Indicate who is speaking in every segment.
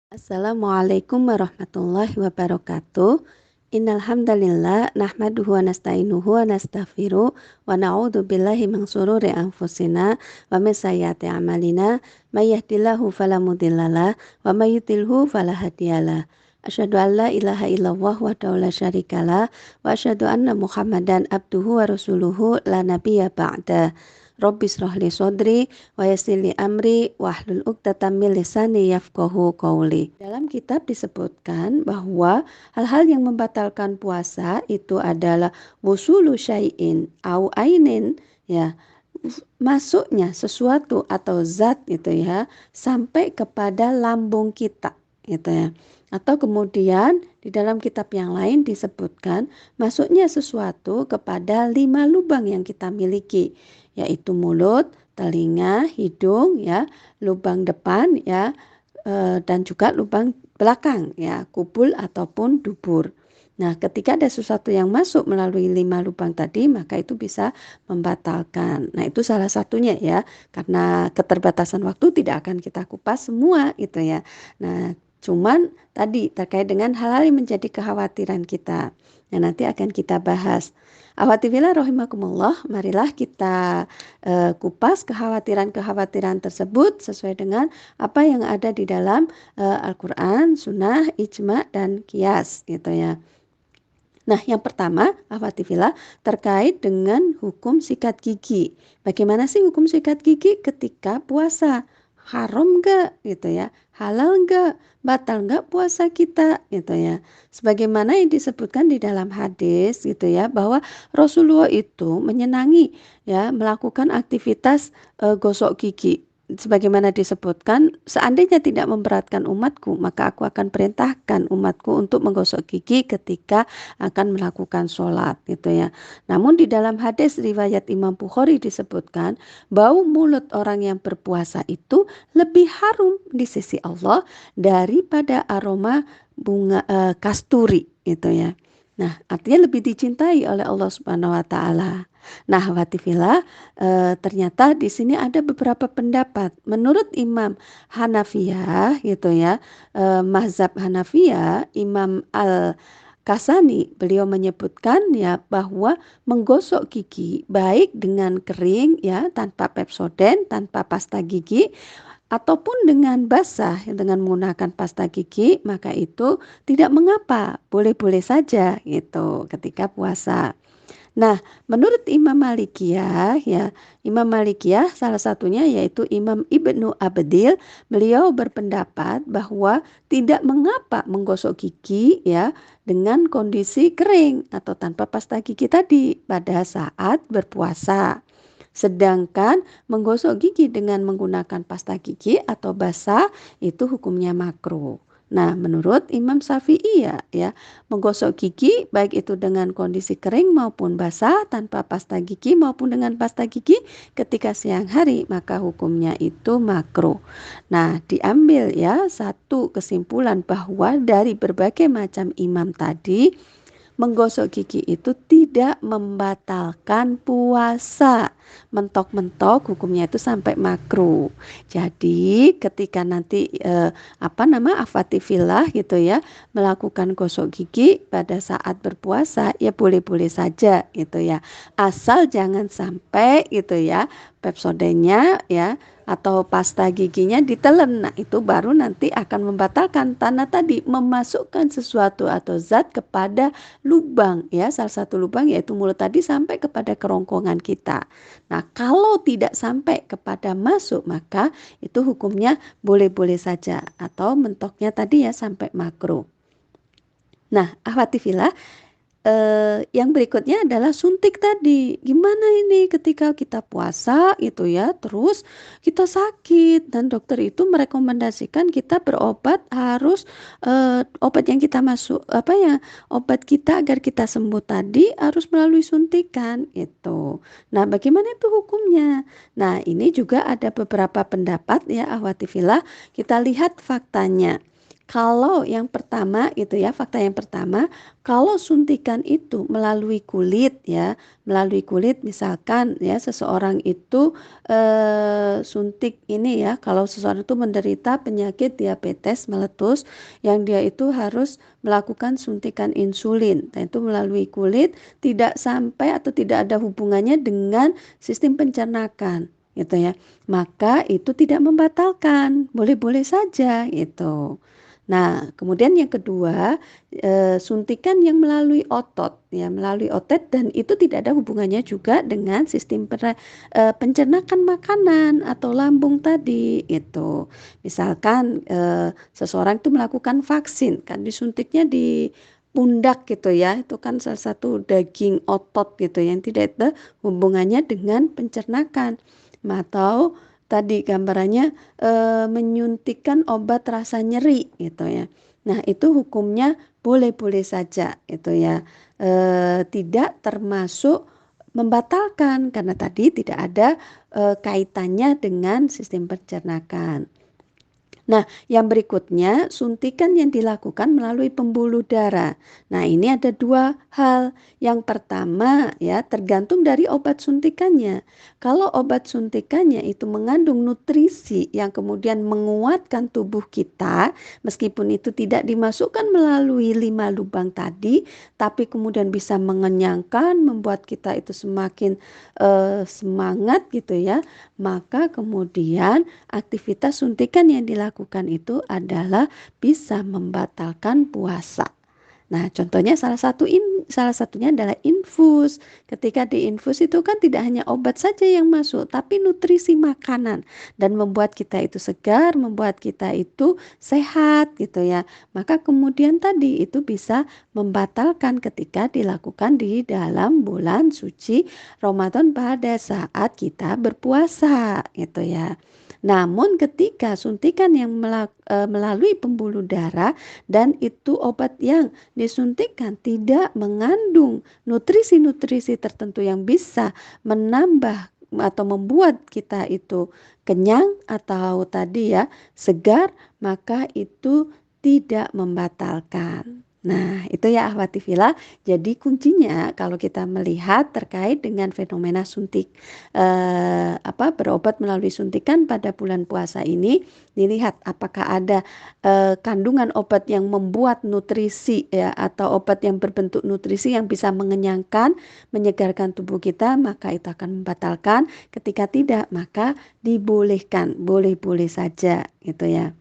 Speaker 1: Assalamualaikum warahmatullahi wabarakatuh. Innal hamdalillah nahmaduhu wa nasta'inuhu wa nastaghfiruh wa na'udzu billahi min shururi anfusina wa min sayyiati a'malina may yahdihillahu fala mudhillalah wa may yudhlilhu fala hadiyalah. Asyhadu an la ilaha illallah wahdahu la syarikalah wa asyhadu anna Muhammadan abduhu wa rasuluhu la nabiyya ba'da. Rabbi shrahli sodri wa yassirli amri wahlul 'uqdatam min lisani yafqahu qawli. Dalam kitab disebutkan bahwa hal-hal yang membatalkan puasa itu adalah wusulu syai'in au ainin, ya, masuknya sesuatu atau zat itu ya sampai kepada lambung kita gitu ya. Atau kemudian di dalam kitab yang lain disebutkan masuknya sesuatu kepada 5 lubang yang kita miliki, yaitu mulut, telinga, hidung ya, lubang depan ya, dan juga lubang belakang ya, kubul ataupun dubur. Nah, ketika ada sesuatu yang masuk melalui 5 lubang tadi, maka itu bisa membatalkan. Nah, itu salah satunya ya, karena keterbatasan waktu tidak akan kita kupas semua itu ya. Nah, cuman tadi terkait dengan hal-hal yang menjadi kekhawatiran kita. Nah, nanti akan kita bahas. Akhwatifillah rahimakumullah, marilah kita kupas kekhawatiran-kekhawatiran tersebut sesuai dengan apa yang ada di dalam Al-Quran, Sunnah, Ijma, dan Qiyas gitu ya. Nah, yang pertama, akhwatifillah, terkait dengan hukum sikat gigi. Bagaimana sih hukum sikat gigi ketika puasa? Haram enggak gitu ya? Halal enggak? Batal enggak puasa kita gitu ya? Sebagaimana yang disebutkan di dalam hadis gitu ya, bahwa Rasulullah itu menyenangi ya melakukan aktivitas gosok gigi. Sebagaimana disebutkan, seandainya tidak memberatkan umatku, maka aku akan perintahkan umatku untuk menggosok gigi ketika akan melakukan sholat gitu ya. Namun di dalam hadis riwayat Imam Bukhari disebutkan bau mulut orang yang berpuasa itu lebih harum di sisi Allah daripada aroma bunga kasturi gitu ya. Nah, artinya lebih dicintai oleh Allah Subhanahu wa taala. Nah, watifillah, ternyata di sini ada beberapa pendapat. Menurut Imam Hanafiyah gitu ya, mazhab Hanafiyah, Imam Kasani, beliau menyebutkan ya bahwa menggosok gigi baik dengan kering ya, tanpa Pepsodent, tanpa pasta gigi, ataupun dengan basah dengan menggunakan pasta gigi, maka itu tidak mengapa, boleh-boleh saja gitu ketika puasa. Nah, menurut Imam Malikiyah ya, Imam Malikiyah salah satunya yaitu Imam Ibnu Abdil, beliau berpendapat bahwa tidak mengapa menggosok gigi ya dengan kondisi kering atau tanpa pasta gigi tadi pada saat berpuasa. Sedangkan menggosok gigi dengan menggunakan pasta gigi atau basah itu hukumnya makruh. Nah, menurut Imam Syafi'i ya, menggosok gigi baik itu dengan kondisi kering maupun basah, tanpa pasta gigi maupun dengan pasta gigi ketika siang hari, maka hukumnya itu makruh. Nah, diambil ya satu kesimpulan bahwa dari berbagai macam imam tadi, menggosok gigi itu tidak membatalkan puasa. Mentok-mentok hukumnya itu sampai makruh. Jadi ketika nanti afatifillah gitu ya, melakukan gosok gigi pada saat berpuasa ya boleh-boleh saja gitu ya. Asal jangan sampai gitu ya Pepsodentnya ya atau pasta giginya ditelen. Nah, itu baru nanti akan membatalkan karena tadi memasukkan sesuatu atau zat kepada lubang ya, salah satu lubang yaitu mulut tadi sampai kepada kerongkongan kita. Nah, kalau tidak sampai kepada masuk maka itu hukumnya boleh-boleh saja atau mentoknya tadi ya sampai makruh. Nah, akhwatifillah, yang berikutnya adalah suntik tadi. Gimana ini ketika kita puasa itu ya, terus kita sakit dan dokter itu merekomendasikan kita berobat harus obat yang kita masuk apa ya, obat kita agar kita sembuh tadi harus melalui suntikan itu. Nah, bagaimana itu hukumnya? Nah, ini juga ada beberapa pendapat ya, ahwatifillah. Kita lihat faktanya. Kalau yang pertama itu ya, fakta yang pertama, kalau suntikan itu melalui kulit ya, melalui kulit misalkan ya seseorang itu suntik ini ya, kalau seseorang itu menderita penyakit diabetes meletus yang dia itu harus melakukan suntikan insulin. Nah, itu melalui kulit tidak sampai atau tidak ada hubungannya dengan sistem pencernaan gitu ya. Maka itu tidak membatalkan, boleh-boleh saja gitu. Nah, kemudian yang kedua, suntikan yang melalui otot, ya, melalui otot dan itu tidak ada hubungannya juga dengan sistem pencernaan makanan atau lambung tadi itu. Misalkan seseorang itu melakukan vaksin, kan disuntiknya di pundak gitu ya, itu kan salah satu daging otot gitu yang tidak ada hubungannya dengan pencernaan. Atau tadi gambarannya menyuntikkan obat rasa nyeri gitu ya. Nah, itu hukumnya boleh-boleh saja itu ya. Tidak termasuk membatalkan karena tadi tidak ada kaitannya dengan sistem pencernaan. Nah, yang berikutnya suntikan yang dilakukan melalui pembuluh darah. Nah, ini ada dua hal. Yang pertama ya tergantung dari obat suntikannya. Kalau obat suntikannya itu mengandung nutrisi yang kemudian menguatkan tubuh kita, meskipun itu tidak dimasukkan melalui 5 lubang tadi, tapi kemudian bisa mengenyangkan, membuat kita itu semakin semangat gitu ya, maka kemudian aktivitas suntikan yang dilakukan itu adalah bisa membatalkan puasa. Nah, contohnya salah satunya adalah infus. Ketika diinfus itu kan tidak hanya obat saja yang masuk, tapi nutrisi makanan dan membuat kita itu segar, membuat kita itu sehat gitu ya. Maka kemudian tadi itu bisa membatalkan ketika dilakukan di dalam bulan suci Ramadan pada saat kita berpuasa gitu ya. Namun ketika suntikan yang melalui pembuluh darah dan itu obat yang disuntikan tidak mengandung nutrisi-nutrisi tertentu yang bisa menambah atau membuat kita itu kenyang atau tadi ya segar, maka itu tidak membatalkan. Nah, itu ya ahwati fillah. Jadi kuncinya kalau kita melihat terkait dengan fenomena suntik berobat melalui suntikan pada bulan puasa ini, dilihat apakah ada kandungan obat yang membuat nutrisi ya atau obat yang berbentuk nutrisi yang bisa mengenyangkan, menyegarkan tubuh kita, maka itu akan membatalkan. Ketika tidak, maka dibolehkan, boleh-boleh saja gitu ya.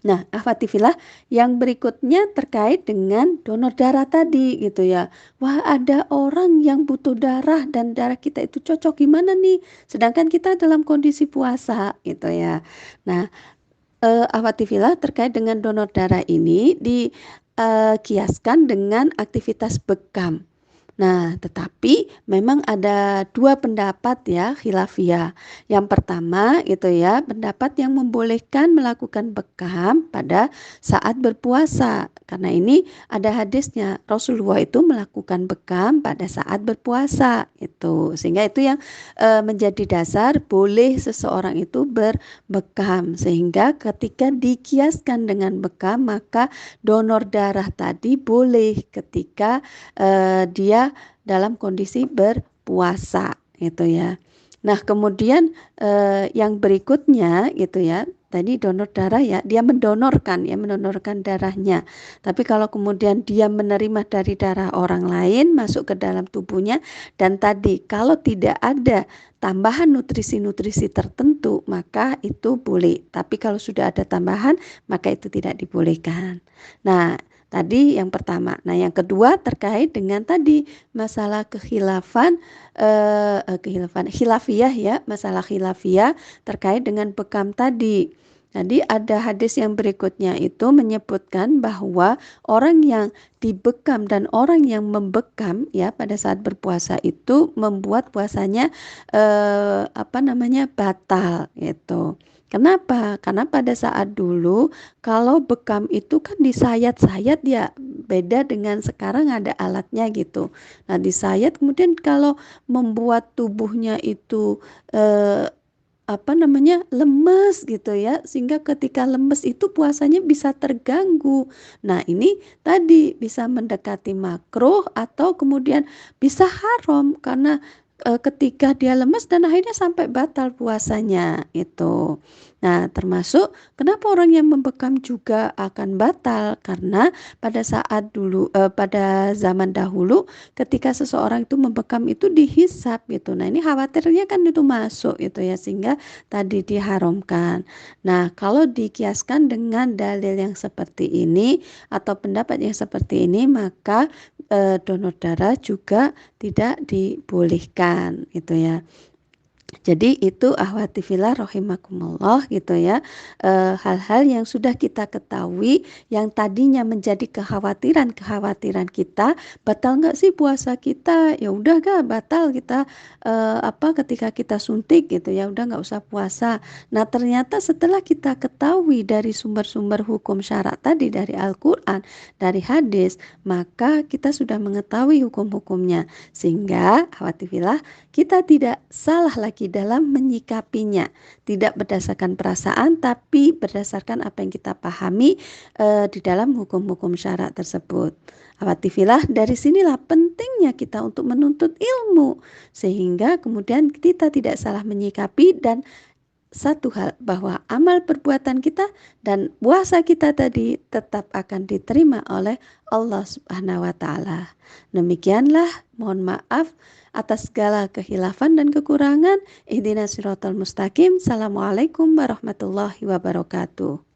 Speaker 1: Nah, akhwati fillah, yang berikutnya terkait dengan donor darah tadi gitu ya. Wah, ada orang yang butuh darah dan darah kita itu cocok gimana nih? Sedangkan kita dalam kondisi puasa gitu ya. Nah, akhwati fillah terkait dengan donor darah ini dikiaskan dengan aktivitas bekam. Nah, tetapi memang ada dua pendapat ya khilafiyah. Yang pertama itu ya pendapat yang membolehkan melakukan bekam pada saat berpuasa. Karena ini ada hadisnya Rasulullah itu melakukan bekam pada saat berpuasa itu. Sehingga itu yang menjadi dasar boleh seseorang itu berbekam. Sehingga ketika dikiaskan dengan bekam maka donor darah tadi boleh ketika dia dalam kondisi berpuasa gitu ya. Nah, kemudian yang berikutnya gitu ya. Tadi donor darah ya, dia mendonorkan darahnya. Tapi kalau kemudian dia menerima dari darah orang lain masuk ke dalam tubuhnya dan tadi kalau tidak ada tambahan nutrisi-nutrisi tertentu maka itu boleh. Tapi kalau sudah ada tambahan maka itu tidak dibolehkan. Nah, tadi yang pertama. Nah, yang kedua terkait dengan tadi masalah khilafiyah ya, masalah khilafiyah terkait dengan bekam tadi. Jadi ada hadis yang berikutnya itu menyebutkan bahwa orang yang dibekam dan orang yang membekam ya pada saat berpuasa itu membuat puasanya batal gitu. Kenapa? Karena pada saat dulu kalau bekam itu kan disayat-sayat ya, beda dengan sekarang ada alatnya gitu. Nah, disayat kemudian kalau membuat tubuhnya itu eh, lemes gitu ya, sehingga ketika lemes itu puasanya bisa terganggu. Nah, ini tadi bisa mendekati makruh atau kemudian bisa haram karena ketika dia lemes dan akhirnya sampai batal puasanya itu. Nah, termasuk kenapa orang yang membekam juga akan batal karena pada zaman dahulu ketika seseorang itu membekam itu dihisap gitu. Nah, ini khawatirnya kan itu masuk itu ya sehingga tadi diharamkan. Nah, kalau dikiaskan dengan dalil yang seperti ini atau pendapat yang seperti ini, maka donor darah juga tidak dibolehkan gitu ya. Jadi itu akhwati fillah rahimakumullah gitu ya. Hal-hal yang sudah kita ketahui yang tadinya menjadi kekhawatiran kita, batal nggak sih puasa kita? Ya udah gak batal kita ketika kita suntik gitu ya, udah nggak usah puasa. Nah, ternyata setelah kita ketahui dari sumber-sumber hukum syarak tadi dari Al-Qur'an, dari hadis, maka kita sudah mengetahui hukum-hukumnya. Sehingga akhwati fillah kita tidak salah lagi dalam menyikapinya, tidak berdasarkan perasaan tapi berdasarkan apa yang kita pahami di dalam hukum-hukum syarak tersebut. Awatifillah, dari sinilah pentingnya kita untuk menuntut ilmu sehingga kemudian kita tidak salah menyikapi dan satu hal bahwa amal perbuatan kita dan puasa kita tadi tetap akan diterima oleh Allah Subhanahu wa taala. Demikianlah, mohon maaf atas segala kehilafan dan kekurangan. Ihdinas siratal mustaqim. Assalamualaikum warahmatullahi wabarakatuh.